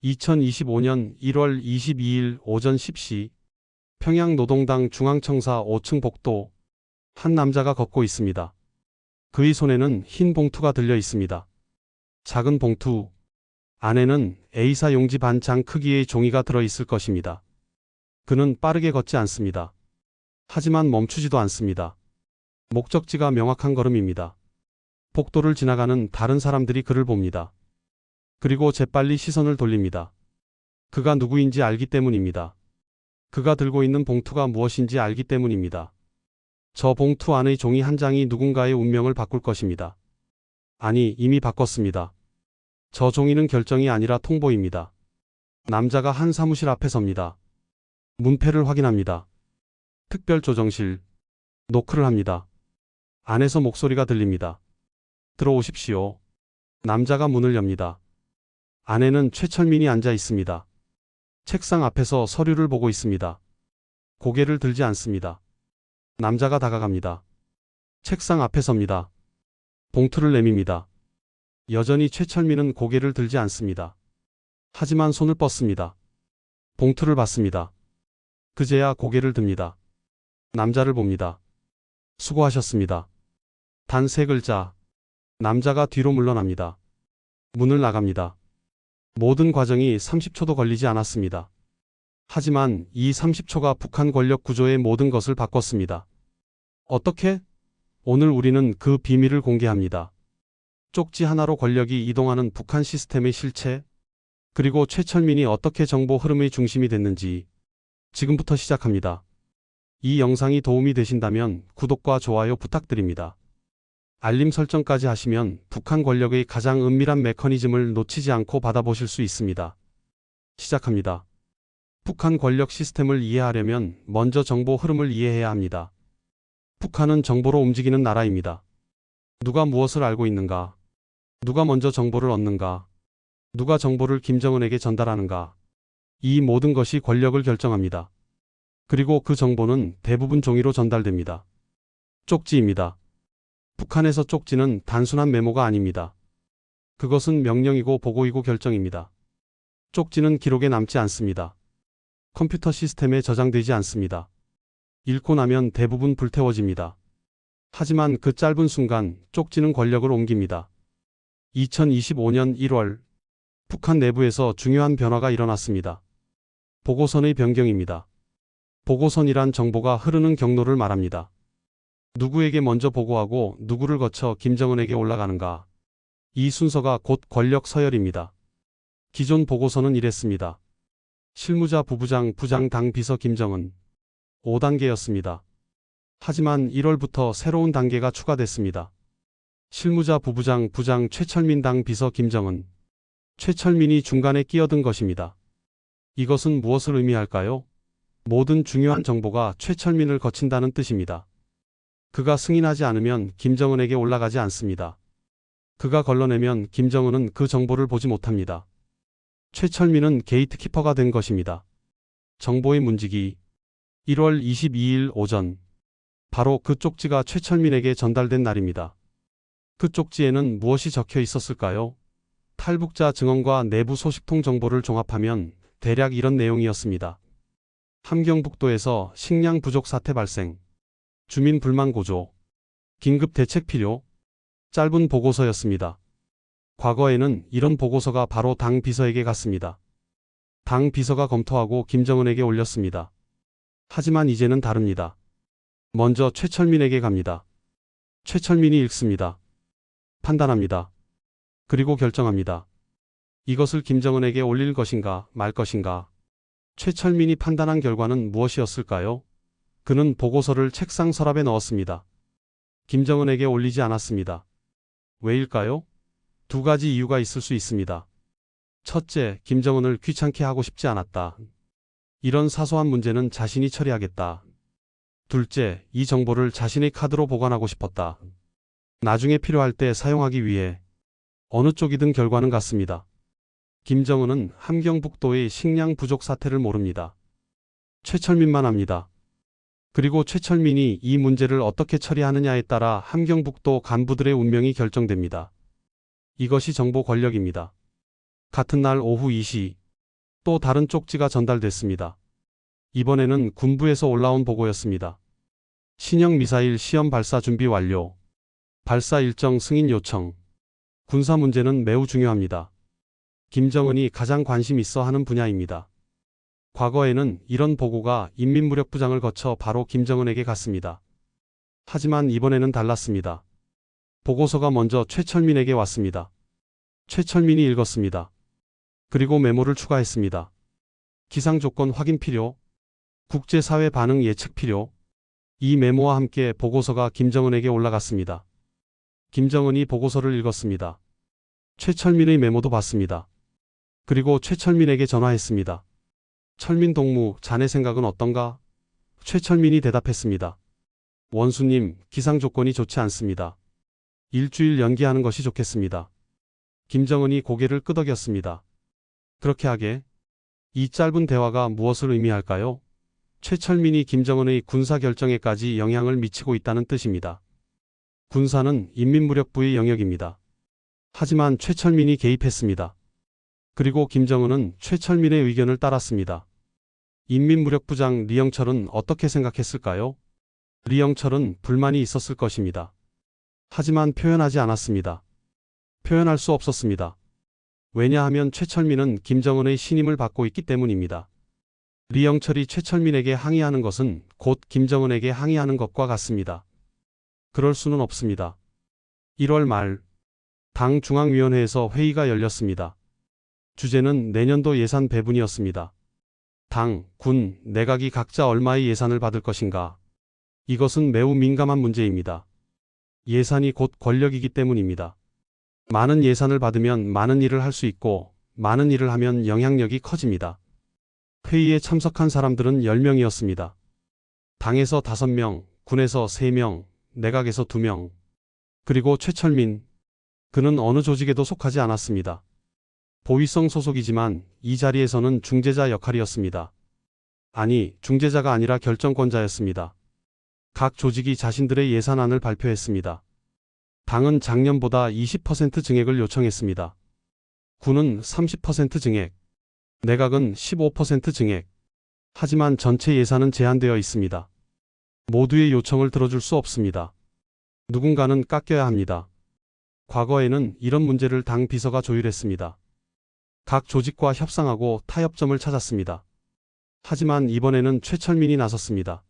2025년 1월 22일 오전 10시 평양노동당 중앙청사 5층 복도 한 남자가 걷고 있습니다. 그의 손에는 흰 봉투가 들려 있습니다. 작은 봉투 안에는 A사 용지 반 장 크기의 종이가 들어 있을 것입니다. 그는 빠르게 걷지 않습니다. 하지만 멈추지도 않습니다. 목적지가 명확한 걸음입니다. 복도를 지나가는 다른 사람들이 그를 봅니다. 그리고 재빨리 시선을 돌립니다. 그가 누구인지 알기 때문입니다. 그가 들고 있는 봉투가 무엇인지 알기 때문입니다. 저 봉투 안의 종이 한 장이 누군가의 운명을 바꿀 것입니다. 아니, 이미 바꿨습니다. 저 종이는 결정이 아니라 통보입니다. 남자가 한 사무실 앞에 섭니다. 문패를 확인합니다. 특별조정실. 노크를 합니다. 안에서 목소리가 들립니다. 들어오십시오. 남자가 문을 엽니다. 안에는 최철민이 앉아 있습니다. 책상 앞에서 서류를 보고 있습니다. 고개를 들지 않습니다. 남자가 다가갑니다. 책상 앞에 섭니다. 봉투를 내밉니다. 여전히 최철민은 고개를 들지 않습니다. 하지만 손을 뻗습니다. 봉투를 받습니다. 그제야 고개를 듭니다. 남자를 봅니다. 수고하셨습니다. 단 3글자. 남자가 뒤로 물러납니다. 문을 나갑니다. 모든 과정이 30초도 걸리지 않았습니다. 하지만 이 30초가 북한 권력 구조의 모든 것을 바꿨습니다. 어떻게? 오늘 우리는 그 비밀을 공개합니다. 쪽지 하나로 권력이 이동하는 북한 시스템의 실체, 그리고 최철민이 어떻게 정보 흐름의 중심이 됐는지 지금부터 시작합니다. 이 영상이 도움이 되신다면 구독과 좋아요 부탁드립니다. 알림 설정까지 하시면 북한 권력의 가장 은밀한 메커니즘을 놓치지 않고 받아보실 수 있습니다. 시작합니다. 북한 권력 시스템을 이해하려면 먼저 정보 흐름을 이해해야 합니다. 북한은 정보로 움직이는 나라입니다. 누가 무엇을 알고 있는가? 누가 먼저 정보를 얻는가? 누가 정보를 김정은에게 전달하는가? 이 모든 것이 권력을 결정합니다. 그리고 그 정보는 대부분 종이로 전달됩니다. 쪽지입니다. 북한에서 쪽지는 단순한 메모가 아닙니다. 그것은 명령이고 보고이고 결정입니다. 쪽지는 기록에 남지 않습니다. 컴퓨터 시스템에 저장되지 않습니다. 읽고 나면 대부분 불태워집니다. 하지만 그 짧은 순간 쪽지는 권력을 옮깁니다. 2025년 1월 북한 내부에서 중요한 변화가 일어났습니다. 보고선의 변경입니다. 보고선이란 정보가 흐르는 경로를 말합니다. 누구에게 먼저 보고하고 누구를 거쳐 김정은에게 올라가는가. 이 순서가 곧 권력 서열입니다. 기존 보고서는 이랬습니다. 실무자 부부장 부장 당 비서 김정은 5단계였습니다. 하지만 1월부터 새로운 단계가 추가됐습니다. 실무자 부부장 부장 최철민 당 비서 김정은. 최철민이 중간에 끼어든 것입니다. 이것은 무엇을 의미할까요? 모든 중요한 정보가 최철민을 거친다는 뜻입니다. 그가 승인하지 않으면 김정은에게 올라가지 않습니다. 그가 걸러내면 김정은은 그 정보를 보지 못합니다. 최철민은 게이트키퍼가 된 것입니다. 정보의 문지기. 1월 22일 오전. 바로 그 쪽지가 최철민에게 전달된 날입니다. 그 쪽지에는 무엇이 적혀 있었을까요? 탈북자 증언과 내부 소식통 정보를 종합하면 대략 이런 내용이었습니다. 함경북도에서 식량 부족 사태 발생. 주민 불만 고조. 긴급 대책 필요. 짧은 보고서였습니다. 과거에는 이런 보고서가 바로 당 비서에게 갔습니다. 당 비서가 검토하고 김정은에게 올렸습니다. 하지만 이제는 다릅니다. 먼저 최철민에게 갑니다. 최철민이 읽습니다. 판단합니다. 그리고 결정합니다. 이것을 김정은에게 올릴 것인가 말 것인가. 최철민이 판단한 결과는 무엇이었을까요? 그는 보고서를 책상 서랍에 넣었습니다. 김정은에게 올리지 않았습니다. 왜일까요? 2가지 이유가 있을 수 있습니다. 첫째, 김정은을 귀찮게 하고 싶지 않았다. 이런 사소한 문제는 자신이 처리하겠다. 둘째, 이 정보를 자신의 카드로 보관하고 싶었다. 나중에 필요할 때 사용하기 위해. 어느 쪽이든 결과는 같습니다. 김정은은 함경북도의 식량 부족 사태를 모릅니다. 최철민만 합니다. 그리고 최철민이 이 문제를 어떻게 처리하느냐에 따라 함경북도 간부들의 운명이 결정됩니다. 이것이 정보 권력입니다. 같은 날 오후 2시 또 다른 쪽지가 전달됐습니다. 이번에는 군부에서 올라온 보고였습니다. 신형 미사일 시험 발사 준비 완료. 발사 일정 승인 요청. 군사 문제는 매우 중요합니다. 김정은이 가장 관심 있어 하는 분야입니다. 과거에는 이런 보고가 인민무력부장을 거쳐 바로 김정은에게 갔습니다. 하지만 이번에는 달랐습니다. 보고서가 먼저 최철민에게 왔습니다. 최철민이 읽었습니다. 그리고 메모를 추가했습니다. 기상 조건 확인 필요. 국제사회 반응 예측 필요. 이 메모와 함께 보고서가 김정은에게 올라갔습니다. 김정은이 보고서를 읽었습니다. 최철민의 메모도 봤습니다. 그리고 최철민에게 전화했습니다. 철민 동무, 자네 생각은 어떤가? 최철민이 대답했습니다. 원수님, 기상 조건이 좋지 않습니다. 일주일 연기하는 것이 좋겠습니다. 김정은이 고개를 끄덕였습니다. 그렇게 하게? 이 짧은 대화가 무엇을 의미할까요? 최철민이 김정은의 군사 결정에까지 영향을 미치고 있다는 뜻입니다. 군사는 인민무력부의 영역입니다. 하지만 최철민이 개입했습니다. 그리고 김정은은 최철민의 의견을 따랐습니다. 인민무력부장 리영철은 어떻게 생각했을까요? 리영철은 불만이 있었을 것입니다. 하지만 표현하지 않았습니다. 표현할 수 없었습니다. 왜냐하면 최철민은 김정은의 신임을 받고 있기 때문입니다. 리영철이 최철민에게 항의하는 것은 곧 김정은에게 항의하는 것과 같습니다. 그럴 수는 없습니다. 1월 말, 당 중앙위원회에서 회의가 열렸습니다. 주제는 내년도 예산 배분이었습니다. 당, 군, 내각이 각자 얼마의 예산을 받을 것인가? 이것은 매우 민감한 문제입니다. 예산이 곧 권력이기 때문입니다. 많은 예산을 받으면 많은 일을 할 수 있고 많은 일을 하면 영향력이 커집니다. 회의에 참석한 사람들은 10명이었습니다. 당에서 5명, 군에서 3명, 내각에서 2명, 그리고 최철민. 그는 어느 조직에도 속하지 않았습니다. 보위성 소속이지만 이 자리에서는 중재자 역할이었습니다. 아니, 중재자가 아니라 결정권자였습니다. 각 조직이 자신들의 예산안을 발표했습니다. 당은 작년보다 20% 증액을 요청했습니다. 군은 30% 증액, 내각은 15% 증액. 하지만 전체 예산은 제한되어 있습니다. 모두의 요청을 들어줄 수 없습니다. 누군가는 깎여야 합니다. 과거에는 이런 문제를 당 비서가 조율했습니다. 각 조직과 협상하고 타협점을 찾았습니다. 하지만 이번에는 최철민이 나섰습니다.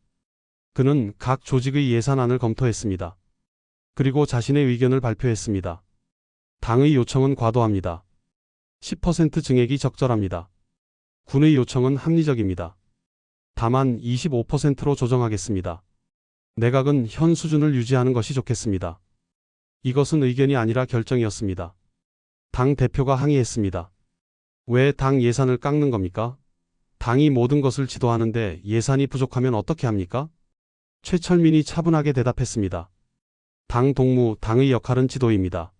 그는 각 조직의 예산안을 검토했습니다. 그리고 자신의 의견을 발표했습니다. 당의 요청은 과도합니다. 10% 증액이 적절합니다. 군의 요청은 합리적입니다. 다만 25%로 조정하겠습니다. 내각은 현 수준을 유지하는 것이 좋겠습니다. 이것은 의견이 아니라 결정이었습니다. 당 대표가 항의했습니다. 왜 당 예산을 깎는 겁니까? 당이 모든 것을 지도하는데 예산이 부족하면 어떻게 합니까? 최철민이 차분하게 대답했습니다. 당 동무, 당의 역할은 지도입니다.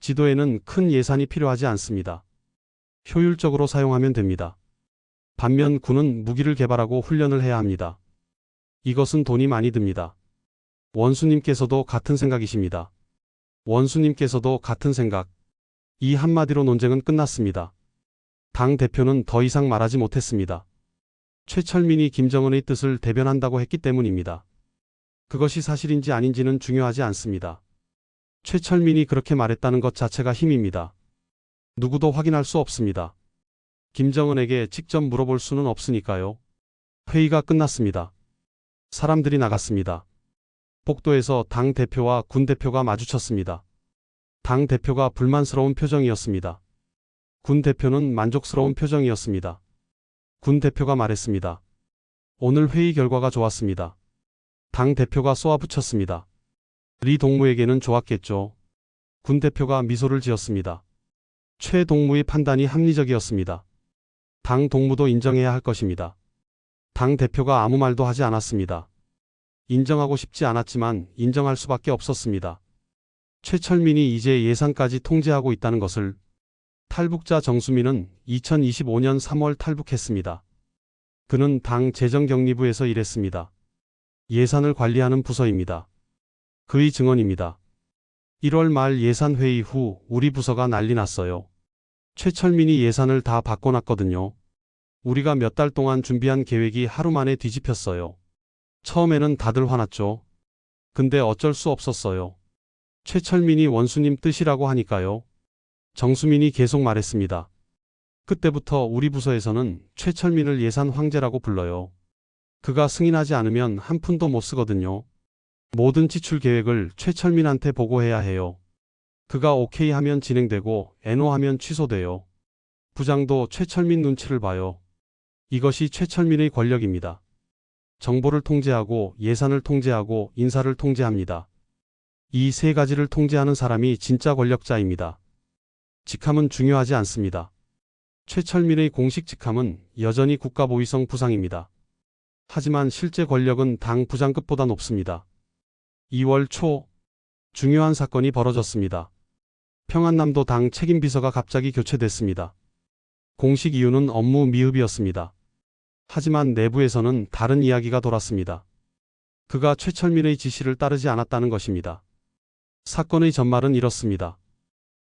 지도에는 큰 예산이 필요하지 않습니다. 효율적으로 사용하면 됩니다. 반면 군은 무기를 개발하고 훈련을 해야 합니다. 이것은 돈이 많이 듭니다. 원수님께서도 같은 생각이십니다. 원수님께서도 같은 생각. 이 한마디로 논쟁은 끝났습니다. 당 대표는 더 이상 말하지 못했습니다. 최철민이 김정은의 뜻을 대변한다고 했기 때문입니다. 그것이 사실인지 아닌지는 중요하지 않습니다. 최철민이 그렇게 말했다는 것 자체가 힘입니다. 누구도 확인할 수 없습니다. 김정은에게 직접 물어볼 수는 없으니까요. 회의가 끝났습니다. 사람들이 나갔습니다. 복도에서 당 대표와 군 대표가 마주쳤습니다. 당 대표가 불만스러운 표정이었습니다. 군 대표는 만족스러운 표정이었습니다. 군 대표가 말했습니다. 오늘 회의 결과가 좋았습니다. 당 대표가 쏘아붙였습니다. 리 동무에게는 좋았겠죠. 군 대표가 미소를 지었습니다. 최 동무의 판단이 합리적이었습니다. 당 동무도 인정해야 할 것입니다. 당 대표가 아무 말도 하지 않았습니다. 인정하고 싶지 않았지만 인정할 수밖에 없었습니다. 최철민이 이제 예산까지 통제하고 있다는 것을. 탈북자 정수민은 2025년 3월 탈북했습니다. 그는 당 재정경리부에서 일했습니다. 예산을 관리하는 부서입니다. 그의 증언입니다. 1월 말 예산회의 후 우리 부서가 난리 났어요. 최철민이 예산을 다 바꿔놨거든요. 우리가 몇 달 동안 준비한 계획이 하루 만에 뒤집혔어요. 처음에는 다들 화났죠. 근데 어쩔 수 없었어요. 최철민이 원수님 뜻이라고 하니까요. 정수민이 계속 말했습니다. 그때부터 우리 부서에서는 최철민을 예산 황제라고 불러요. 그가 승인하지 않으면 한 푼도 못 쓰거든요. 모든 지출 계획을 최철민한테 보고해야 해요. 그가 오케이 하면 진행되고 NO 하면 취소돼요. 부장도 최철민 눈치를 봐요. 이것이 최철민의 권력입니다. 정보를 통제하고 예산을 통제하고 인사를 통제합니다. 이 세 가지를 통제하는 사람이 진짜 권력자입니다. 직함은 중요하지 않습니다. 최철민의 공식 직함은 여전히 국가보위성 부상입니다. 하지만 실제 권력은 당 부장급보다 높습니다. 2월 초 중요한 사건이 벌어졌습니다. 평안남도 당 책임비서가 갑자기 교체됐습니다. 공식 이유는 업무 미흡이었습니다. 하지만 내부에서는 다른 이야기가 돌았습니다. 그가 최철민의 지시를 따르지 않았다는 것입니다. 사건의 전말은 이렇습니다.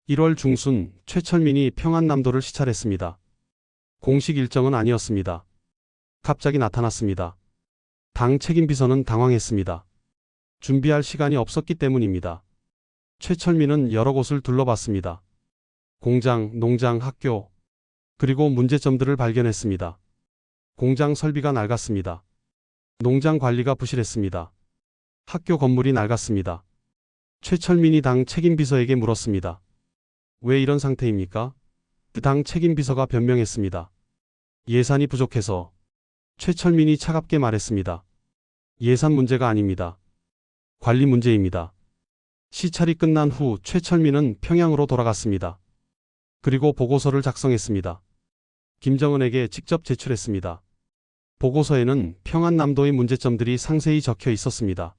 1월 중순 최철민이 평안남도를 시찰했습니다. 공식 일정은 아니었습니다. 갑자기 나타났습니다. 당 책임비서는 당황했습니다. 준비할 시간이 없었기 때문입니다. 최철민은 여러 곳을 둘러봤습니다. 공장, 농장, 학교, 그리고 문제점들을 발견했습니다. 공장 설비가 낡았습니다. 농장 관리가 부실했습니다. 학교 건물이 낡았습니다. 최철민이 당 책임비서에게 물었습니다. 왜 이런 상태입니까? 당 책임비서가 변명했습니다. 예산이 부족해서. 최철민이 차갑게 말했습니다. 예산 문제가 아닙니다. 관리 문제입니다. 시찰이 끝난 후 최철민은 평양으로 돌아갔습니다. 그리고 보고서를 작성했습니다. 김정은에게 직접 제출했습니다. 보고서에는 평안남도의 문제점들이 상세히 적혀 있었습니다.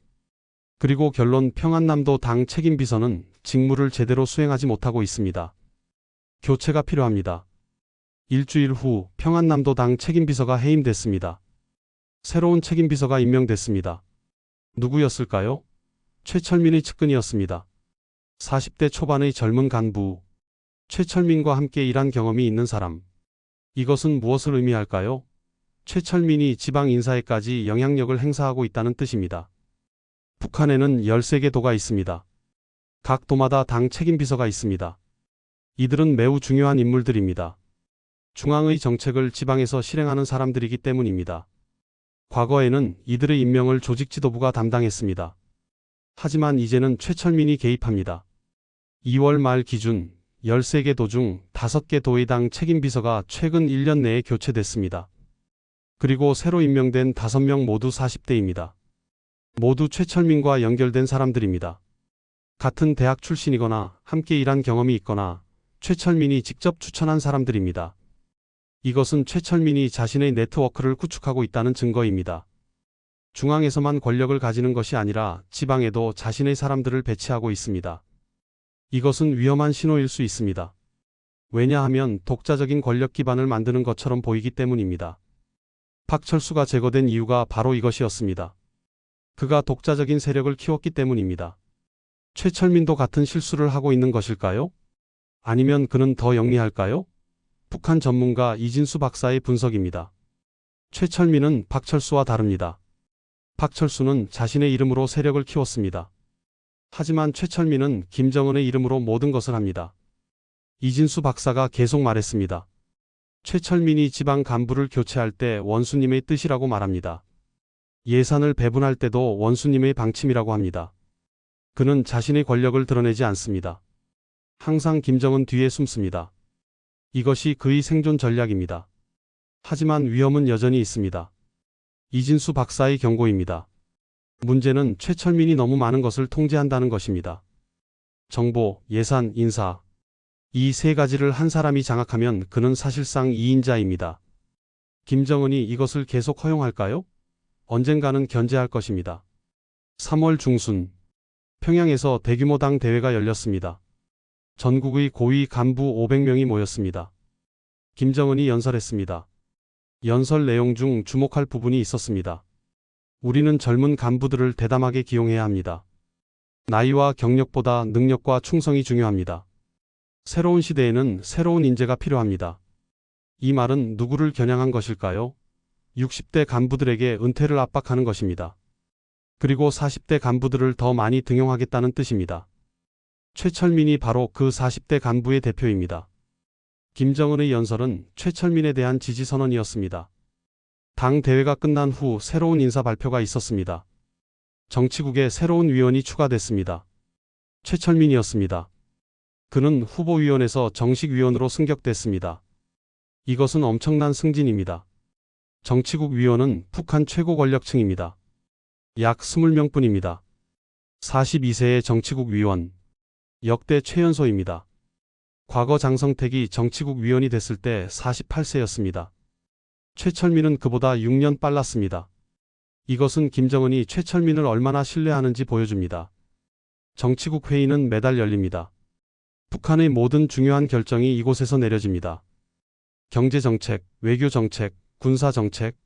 그리고 결론 평안남도 당 책임비서는 직무를 제대로 수행하지 못하고 있습니다. 교체가 필요합니다. 일주일 후 평안남도 당 책임비서가 해임됐습니다. 새로운 책임비서가 임명됐습니다. 누구였을까요? 최철민의 측근이었습니다. 40대 초반의 젊은 간부. 최철민과 함께 일한 경험이 있는 사람. 이것은 무엇을 의미할까요? 최철민이 지방 인사에까지 영향력을 행사하고 있다는 뜻입니다. 북한에는 13개 도가 있습니다. 각 도마다 당 책임비서가 있습니다. 이들은 매우 중요한 인물들입니다. 중앙의 정책을 지방에서 실행하는 사람들이기 때문입니다. 과거에는 이들의 임명을 조직지도부가 담당했습니다. 하지만 이제는 최철민이 개입합니다. 2월 말 기준 13개 도 중 5개 도의 당 책임비서가 최근 1년 내에 교체됐습니다. 그리고 새로 임명된 5명 모두 40대입니다. 모두 최철민과 연결된 사람들입니다. 같은 대학 출신이거나 함께 일한 경험이 있거나 최철민이 직접 추천한 사람들입니다. 이것은 최철민이 자신의 네트워크를 구축하고 있다는 증거입니다. 중앙에서만 권력을 가지는 것이 아니라 지방에도 자신의 사람들을 배치하고 있습니다. 이것은 위험한 신호일 수 있습니다. 왜냐하면 독자적인 권력 기반을 만드는 것처럼 보이기 때문입니다. 박철수가 제거된 이유가 바로 이것이었습니다. 그가 독자적인 세력을 키웠기 때문입니다. 최철민도 같은 실수를 하고 있는 것일까요? 아니면 그는 더 영리할까요? 북한 전문가 이진수 박사의 분석입니다. 최철민은 박철수와 다릅니다. 박철수는 자신의 이름으로 세력을 키웠습니다. 하지만 최철민은 김정은의 이름으로 모든 것을 합니다. 이진수 박사가 계속 말했습니다. 최철민이 지방 간부를 교체할 때 원수님의 뜻이라고 말합니다. 예산을 배분할 때도 원수님의 방침이라고 합니다. 그는 자신의 권력을 드러내지 않습니다. 항상 김정은 뒤에 숨습니다. 이것이 그의 생존 전략입니다. 하지만 위험은 여전히 있습니다. 이진수 박사의 경고입니다. 문제는 최철민이 너무 많은 것을 통제한다는 것입니다. 정보, 예산, 인사. 이 세 가지를 한 사람이 장악하면 그는 사실상 2인자입니다. 김정은이 이것을 계속 허용할까요? 언젠가는 견제할 것입니다. 3월 중순 평양에서 대규모 당 대회가 열렸습니다. 전국의 고위 간부 500명이 모였습니다. 김정은이 연설했습니다. 연설 내용 중 주목할 부분이 있었습니다. 우리는 젊은 간부들을 대담하게 기용해야 합니다. 나이와 경력보다 능력과 충성이 중요합니다. 새로운 시대에는 새로운 인재가 필요합니다. 이 말은 누구를 겨냥한 것일까요? 60대 간부들에게 은퇴를 압박하는 것입니다. 그리고 40대 간부들을 더 많이 등용하겠다는 뜻입니다. 최철민이 바로 그 40대 간부의 대표입니다. 김정은의 연설은 최철민에 대한 지지 선언이었습니다. 당 대회가 끝난 후 새로운 인사 발표가 있었습니다. 정치국에 새로운 위원이 추가됐습니다. 최철민이었습니다. 그는 후보위원에서 정식 위원으로 승격됐습니다. 이것은 엄청난 승진입니다. 정치국 위원은 북한 최고 권력층입니다. 약 20명뿐입니다. 42세의 정치국 위원. 역대 최연소입니다. 과거 장성택이 정치국 위원이 됐을 때 48세였습니다. 최철민은 그보다 6년 빨랐습니다. 이것은 김정은이 최철민을 얼마나 신뢰하는지 보여줍니다. 정치국 회의는 매달 열립니다. 북한의 모든 중요한 결정이 이곳에서 내려집니다. 경제정책, 외교정책, 군사정책.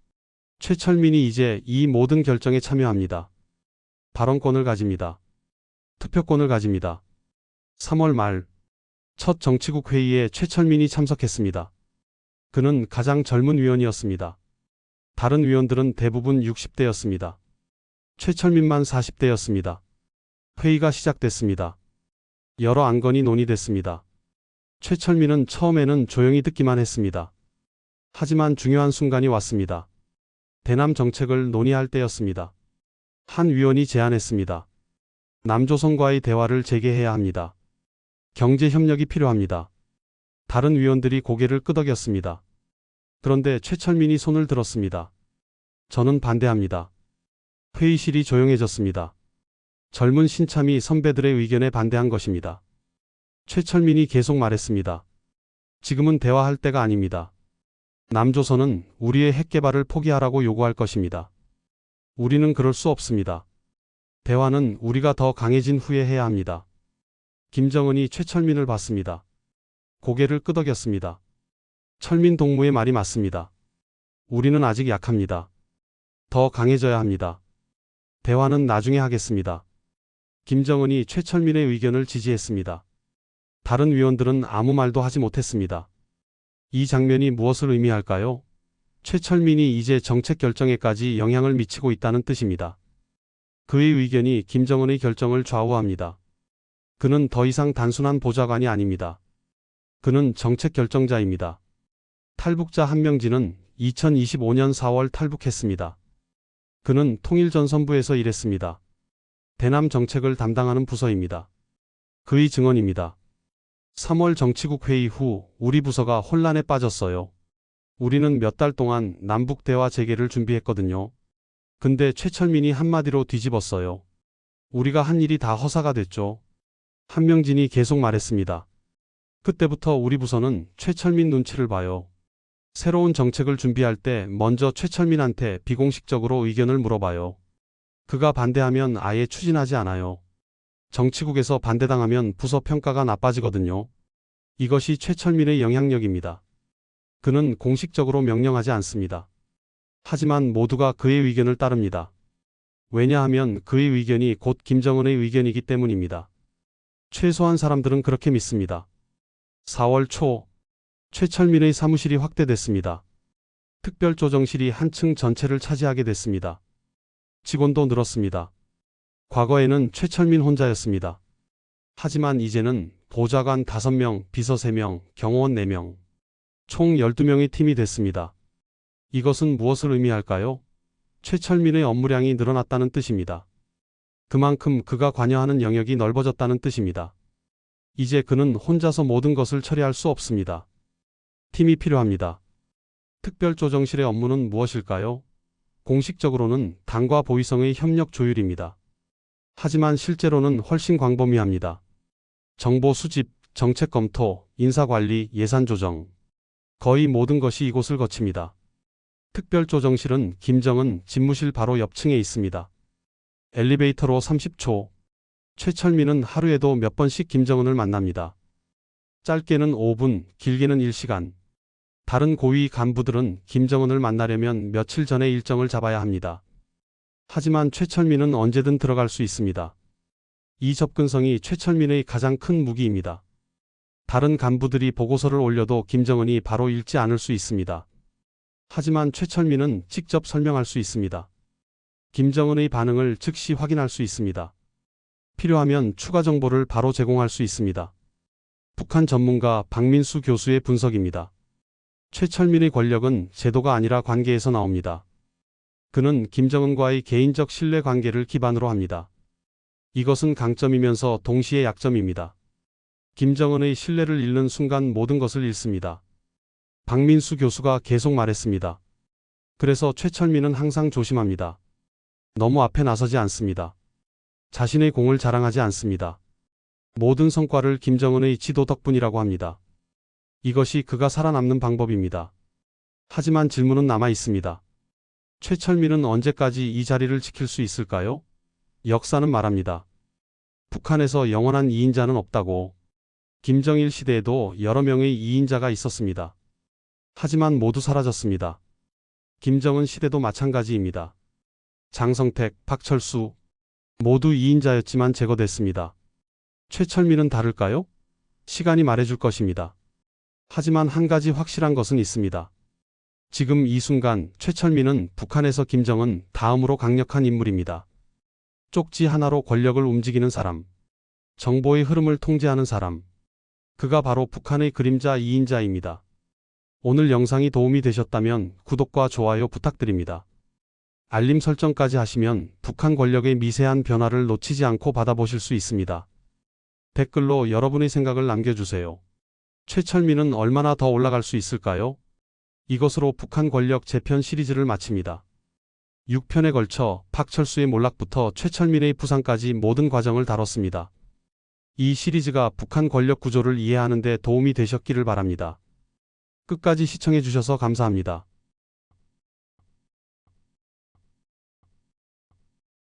최철민이 이제 이 모든 결정에 참여합니다. 발언권을 가집니다. 투표권을 가집니다. 3월 말 첫 정치국 회의에 최철민이 참석했습니다. 그는 가장 젊은 위원이었습니다. 다른 위원들은 대부분 60대였습니다. 최철민만 40대였습니다. 회의가 시작됐습니다. 여러 안건이 논의됐습니다. 최철민은 처음에는 조용히 듣기만 했습니다. 하지만 중요한 순간이 왔습니다. 대남 정책을 논의할 때였습니다. 한 위원이 제안했습니다. 남조선과의 대화를 재개해야 합니다. 경제 협력이 필요합니다. 다른 위원들이 고개를 끄덕였습니다. 그런데 최철민이 손을 들었습니다. 저는 반대합니다. 회의실이 조용해졌습니다. 젊은 신참이 선배들의 의견에 반대한 것입니다. 최철민이 계속 말했습니다. 지금은 대화할 때가 아닙니다. 남조선은 우리의 핵 개발을 포기하라고 요구할 것입니다. 우리는 그럴 수 없습니다. 대화는 우리가 더 강해진 후에 해야 합니다. 김정은이 최철민을 봤습니다. 고개를 끄덕였습니다. 철민 동무의 말이 맞습니다. 우리는 아직 약합니다. 더 강해져야 합니다. 대화는 나중에 하겠습니다. 김정은이 최철민의 의견을 지지했습니다. 다른 위원들은 아무 말도 하지 못했습니다. 이 장면이 무엇을 의미할까요? 최철민이 이제 정책 결정에까지 영향을 미치고 있다는 뜻입니다. 그의 의견이 김정은의 결정을 좌우합니다. 그는 더 이상 단순한 보좌관이 아닙니다. 그는 정책 결정자입니다. 탈북자 한명진은 2025년 4월 탈북했습니다. 그는 통일전선부에서 일했습니다. 대남 정책을 담당하는 부서입니다. 그의 증언입니다. 3월 정치국 회의 후 우리 부서가 혼란에 빠졌어요. 우리는 몇 달 동안 남북 대화 재개를 준비했거든요. 근데 최철민이 한마디로 뒤집었어요. 우리가 한 일이 다 허사가 됐죠. 한명진이 계속 말했습니다. 그때부터 우리 부서는 최철민 눈치를 봐요. 새로운 정책을 준비할 때 먼저 최철민한테 비공식적으로 의견을 물어봐요. 그가 반대하면 아예 추진하지 않아요. 정치국에서 반대당하면 부서 평가가 나빠지거든요. 이것이 최철민의 영향력입니다. 그는 공식적으로 명령하지 않습니다. 하지만 모두가 그의 의견을 따릅니다. 왜냐하면 그의 의견이 곧 김정은의 의견이기 때문입니다. 최소한 사람들은 그렇게 믿습니다. 4월 초 최철민의 사무실이 확대됐습니다. 특별조정실이 한층 전체를 차지하게 됐습니다. 직원도 늘었습니다. 과거에는 최철민 혼자였습니다. 하지만 이제는 보좌관 5명, 비서 3명, 경호원 4명, 총 12명의 팀이 됐습니다. 이것은 무엇을 의미할까요? 최철민의 업무량이 늘어났다는 뜻입니다. 그만큼 그가 관여하는 영역이 넓어졌다는 뜻입니다. 이제 그는 혼자서 모든 것을 처리할 수 없습니다. 팀이 필요합니다. 특별조정실의 업무는 무엇일까요? 공식적으로는 당과 보위성의 협력 조율입니다. 하지만 실제로는 훨씬 광범위합니다. 정보 수집, 정책 검토, 인사관리, 예산 조정. 거의 모든 것이 이곳을 거칩니다. 특별조정실은 김정은 집무실 바로 옆층에 있습니다. 엘리베이터로 30초. 최철민은 하루에도 몇 번씩 김정은을 만납니다. 짧게는 5분, 길게는 1시간. 다른 고위 간부들은 김정은을 만나려면 며칠 전에 일정을 잡아야 합니다. 하지만 최철민은 언제든 들어갈 수 있습니다. 이 접근성이 최철민의 가장 큰 무기입니다. 다른 간부들이 보고서를 올려도 김정은이 바로 읽지 않을 수 있습니다. 하지만 최철민은 직접 설명할 수 있습니다. 김정은의 반응을 즉시 확인할 수 있습니다. 필요하면 추가 정보를 바로 제공할 수 있습니다. 북한 전문가 박민수 교수의 분석입니다. 최철민의 권력은 제도가 아니라 관계에서 나옵니다. 그는 김정은과의 개인적 신뢰 관계를 기반으로 합니다. 이것은 강점이면서 동시에 약점입니다. 김정은의 신뢰를 잃는 순간 모든 것을 잃습니다. 박민수 교수가 계속 말했습니다. 그래서 최철민은 항상 조심합니다. 너무 앞에 나서지 않습니다. 자신의 공을 자랑하지 않습니다. 모든 성과를 김정은의 지도 덕분이라고 합니다. 이것이 그가 살아남는 방법입니다. 하지만 질문은 남아 있습니다. 최철민은 언제까지 이 자리를 지킬 수 있을까요? 역사는 말합니다. 북한에서 영원한 2인자는 없다고. 김정일 시대에도 여러 명의 2인자가 있었습니다. 하지만 모두 사라졌습니다. 김정은 시대도 마찬가지입니다. 장성택, 박철수 모두 2인자였지만 제거됐습니다. 최철민은 다를까요? 시간이 말해줄 것입니다. 하지만 한 가지 확실한 것은 있습니다. 지금 이 순간 최철민은 북한에서 김정은 다음으로 강력한 인물입니다. 쪽지 하나로 권력을 움직이는 사람, 정보의 흐름을 통제하는 사람, 그가 바로 북한의 그림자 2인자입니다. 오늘 영상이 도움이 되셨다면 구독과 좋아요 부탁드립니다. 알림 설정까지 하시면 북한 권력의 미세한 변화를 놓치지 않고 받아보실 수 있습니다. 댓글로 여러분의 생각을 남겨주세요. 최철민은 얼마나 더 올라갈 수 있을까요? 이것으로 북한 권력 재편 시리즈를 마칩니다. 6편에 걸쳐 박철수의 몰락부터 최철민의 부상까지 모든 과정을 다뤘습니다. 이 시리즈가 북한 권력 구조를 이해하는 데 도움이 되셨기를 바랍니다. 끝까지 시청해 주셔서 감사합니다.